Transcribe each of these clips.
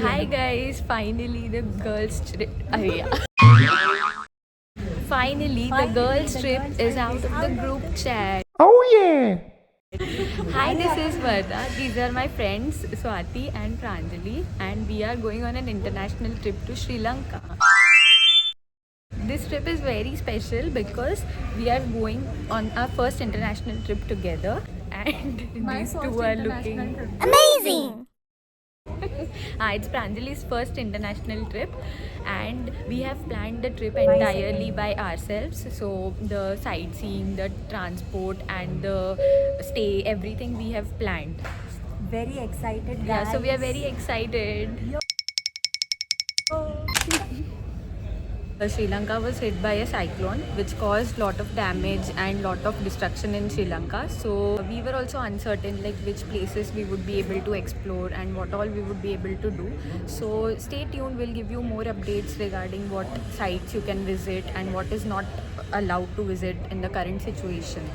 Hi guys, finally the girls trip. Finally the girls trip is out of the group chat. Oh yeah! Hi, this is Varda. These are my friends Swati and Pranjali, and we are going on an international trip to Sri Lanka. This trip is very special because we are going on our first international trip together, and these two are looking Amazing! it's Pranjali's first international trip, and we have planned the trip entirely by ourselves. So the sightseeing, the transport, and the stay, everything we have planned. Very excited, guys. Yeah, so we are very excited. Sri Lanka was hit by a cyclone which caused lot of damage and lot of destruction in Sri Lanka. So we were also uncertain like which places we would be able to explore and what all we would be able to do. So stay tuned, we'll give you more updates regarding what sites you can visit and what is not allowed to visit in the current situation.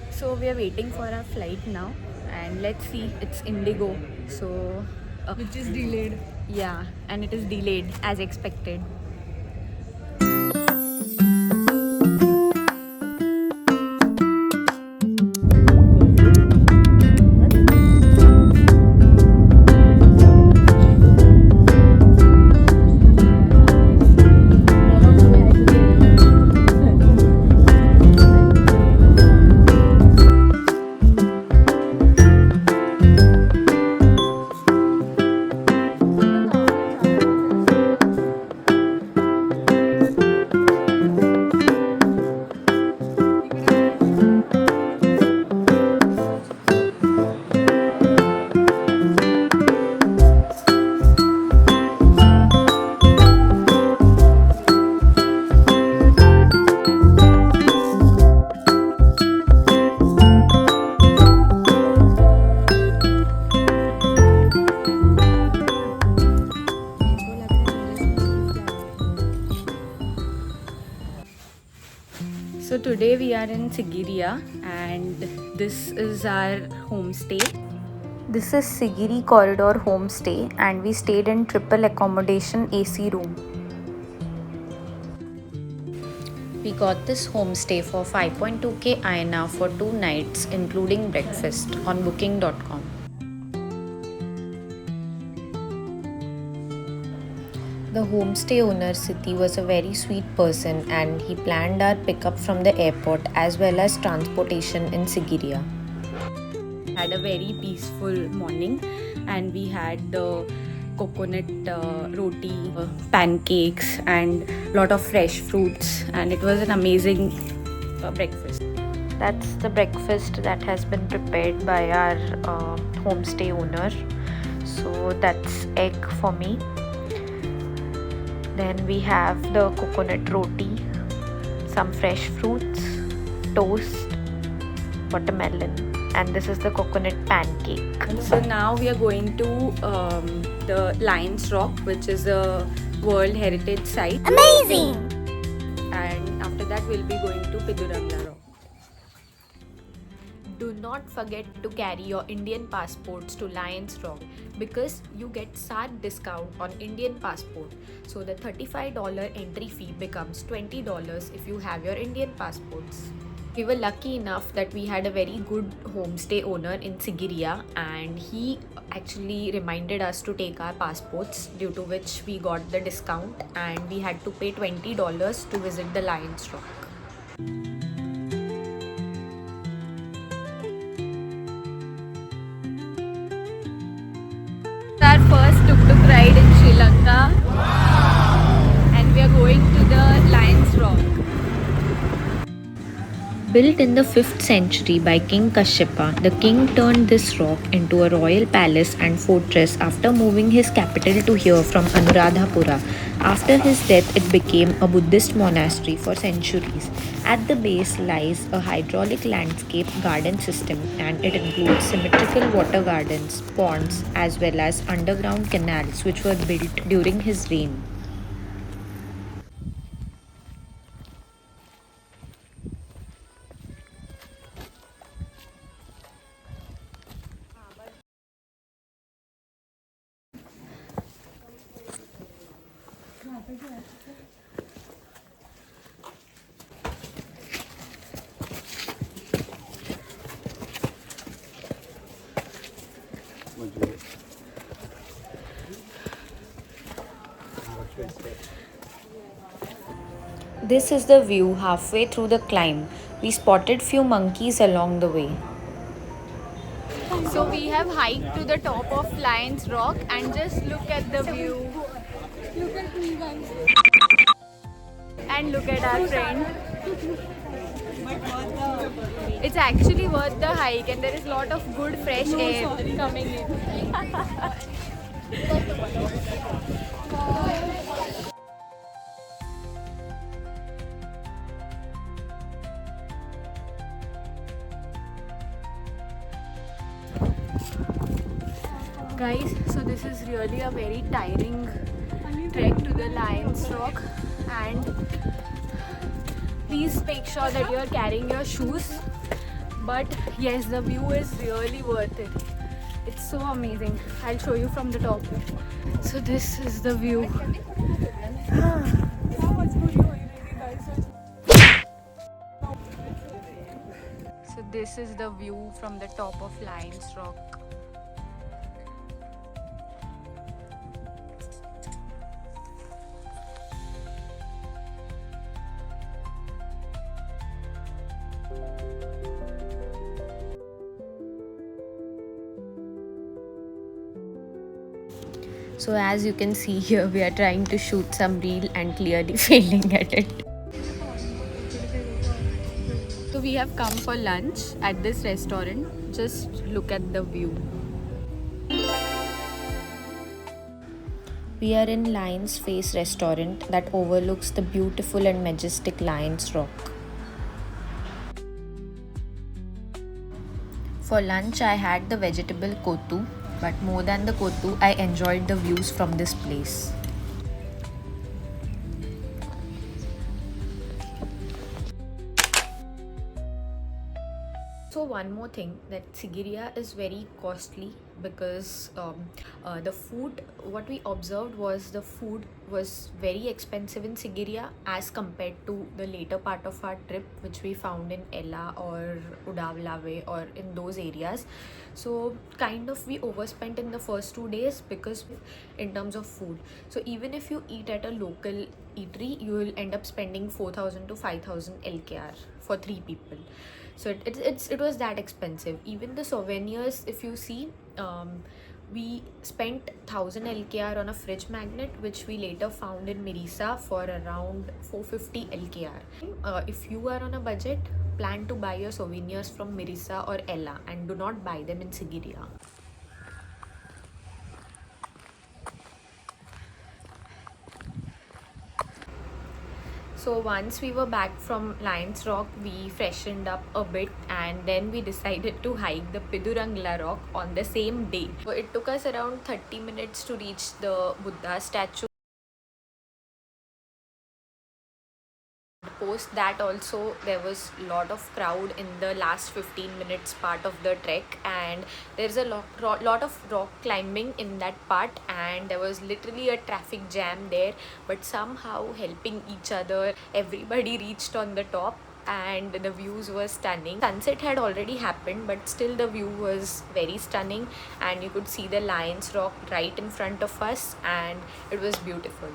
So we are waiting for our flight now, and let's see, it's Indigo. So which is delayed. yeah, and it is delayed as expected. So today we are in Sigiriya, and this is our homestay. This is Sigiri Corridor Homestay, and we stayed in triple accommodation AC room. We got this homestay for 5.2k INR for 2 nights including breakfast on booking.com. The homestay owner Siti was a very sweet person, and he planned our pickup from the airport as well as transportation in Sigiriya. Had a very peaceful morning, and we had the coconut roti, pancakes, and lot of fresh fruits, and it was an amazing breakfast. That's the breakfast that has been prepared by our homestay owner. So that's egg for me. Then we have the coconut roti, some fresh fruits, toast, watermelon, and this is the coconut pancake. So now we are going to the Lions Rock, which is a World Heritage Site. Amazing! And after that we'll be going to Pidurangla Rock. Do not forget to carry your Indian passports to Lions Rock because you get SAR discount on Indian passport. So the $35 entry fee becomes $20 if you have your Indian passports. We were lucky enough that we had a very good homestay owner in Sigiriya, and he actually reminded us to take our passports, due to which we got the discount and we had to pay $20 to visit the Lions Rock. Our first tuk-tuk ride in Sri Lanka, and we are going to the Lions Rock. Built in the 5th century by King Kashyapa, the king turned this rock into a royal palace and fortress after moving his capital to here from Anuradhapura. After his death, it became a Buddhist monastery for centuries. At the base lies a hydraulic landscape garden system, and it includes symmetrical water gardens, ponds, as well as underground canals which were built during his reign. This is the view halfway through the climb. We spotted few monkeys along the way. So we have hiked to the top of Lions Rock and just look at the view. And look at our friend. It's actually worth the hike and there is a lot of good fresh air coming in. Guys, so this is really a very tiring trek to the Lions Rock, and please make sure that you are carrying your shoes. But yes, the view is really worth it. It's so amazing. I'll show you from the top. So this is the view. So this is the view from the top of Lions Rock. So as you can see here, we are trying to shoot some reel and clearly failing at it. So we have come for lunch at this restaurant. Just look at the view. We are in Lion's Face restaurant that overlooks the beautiful and majestic Lion's Rock. For lunch, I had the vegetable kotu, but more than the kotu, I enjoyed the views from this place. So one more thing, that Sigiriya is very costly because the food, what we observed was the food was very expensive in Sigiriya as compared to the later part of our trip, which we found in Ella or Udavlave or in those areas. So kind of we overspent in the first 2 days because in terms of food. So even if you eat at a local eatery, you will end up spending 4,000 to 5,000 LKR for 3 people. So it was that expensive. Even the souvenirs, if you see, we spent 1000 LKR on a fridge magnet, which we later found in Mirisa for around 450 LKR. If you are on a budget, plan to buy your souvenirs from Mirisa or Ella and do not buy them in Sigiriya. So once we were back from Lions Rock, we freshened up a bit and then we decided to hike the Pidurangla Rock on the same day. So it took us around 30 minutes to reach the Buddha statue. Post that also there was a lot of crowd in the last 15 minutes part of the trek, and there's a lot of rock climbing in that part, and there was literally a traffic jam there, but somehow helping each other everybody reached on the top and the views were stunning. Sunset had already happened, but still the view was very stunning and you could see the Lions Rock right in front of us and it was beautiful.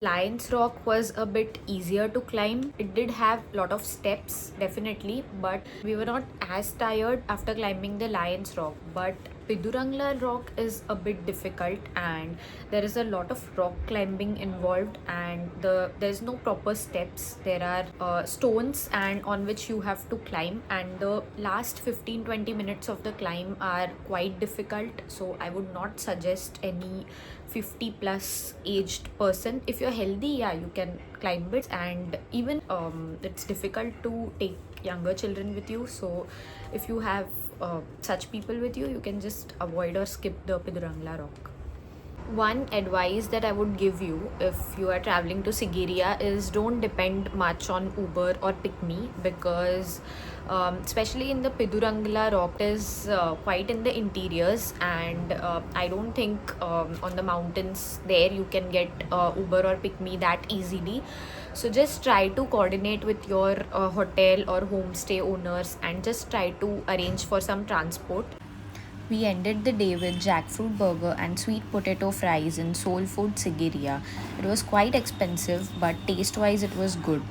Lions Rock was a bit easier to climb. It did have a lot of steps, definitely, but we were not as tired after climbing the Lions Rock. But Pidurangla Rock is a bit difficult and there is a lot of rock climbing involved, and there's no proper steps. There are stones and on which you have to climb, and the last 15-20 minutes of the climb are quite difficult, so I would not suggest any 50 plus aged person. If you're healthy, yeah, you can climb it, and even it's difficult to take younger children with you, so if you have such people with you, you can just avoid or skip the Pidurangla Rock. One advice that I would give you if you are traveling to Sigiriya is don't depend much on Uber or PickMe, because especially in the Pidurangala rock it is quite in the interiors, and I don't think on the mountains there you can get Uber or PickMe that easily. So just try to coordinate with your hotel or homestay owners and just try to arrange for some transport. We ended the day with jackfruit burger and sweet potato fries in Soul Food Sigiriya. It was quite expensive, but taste wise, it was good.